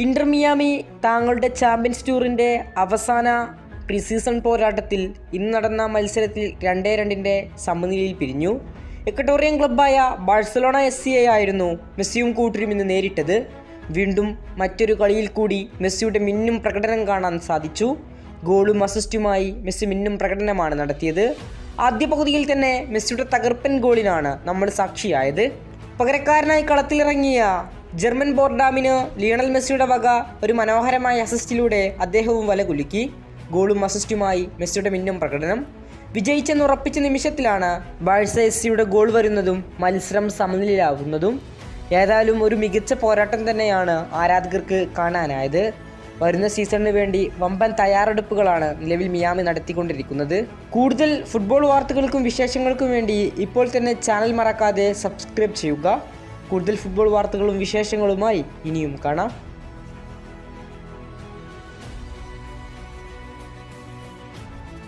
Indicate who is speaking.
Speaker 1: Inter Miami തങ്ങളുടെ champions ടൂറിൻ്റെ അവസാന pre season പോരാട്ടത്തിൽ ഇന്ന് നടന്ന മത്സരത്തിൽ 2-2 സമനിലയിൽ പിരിഞ്ഞു. എക്വട്ടോറിയൻ ക്ലബ്ബായ ബാഴ്സലോണ SC ആയിരുന്നു മെസ്സിയും കൂട്ടരും ഇന്ന് നേരിട്ടത്. വീണ്ടും മറ്റൊരു കളിയിൽ കൂടി മെസ്സിയുടെ മിന്നും പ്രകടനം കാണാൻ സാധിച്ചു. ഗോളും അസിസ്റ്റുമായി മെസ്സി മിന്നും പ്രകടനമാണ് നടത്തിയത്. ആദ്യ പകുതിയിൽ തന്നെ മെസ്സിയുടെ തകർപ്പൻ ഗോളിനാണ് നമ്മൾ സാക്ഷിയായത്. പകരക്കാരനായി കളത്തിലിറങ്ങിയ ജർമ്മൻ ബോർഡാമിന് ലിയണൽ മെസ്സിയുടെ വക ഒരു മനോഹരമായ അസിസ്റ്റിലൂടെ അദ്ദേഹവും വല കുലുക്കി. ഗോളും അസിസ്റ്റുമായി മെസ്സിയുടെ മിന്നും പ്രകടനം. വിജയിച്ചെന്നുറപ്പിച്ച നിമിഷത്തിലാണ് ബാഴ്സ SCയുടെ ഗോൾ വരുന്നതും മത്സരം സമനിലയിലാവുന്നതും. ഏതായാലും ഒരു മികച്ച പോരാട്ടം തന്നെയാണ് ആരാധകർക്ക് കാണാനായത്. വരുന്ന സീസണിന് വേണ്ടി വമ്പൻ തയ്യാറെടുപ്പുകളാണ് നിലവിൽ മിയാമി നടത്തിക്കൊണ്ടിരിക്കുന്നത്. കൂടുതൽ ഫുട്ബോൾ വാർത്തകൾക്കും വിശേഷങ്ങൾക്കും വേണ്ടി ഇപ്പോൾ തന്നെ ചാനൽ മറക്കാതെ സബ്സ്ക്രൈബ് ചെയ്യുക. കൂടുതൽ ഫുട്ബോൾ വാർത്തകളും വിശേഷങ്ങളുമായി ഇനിയും കാണാം.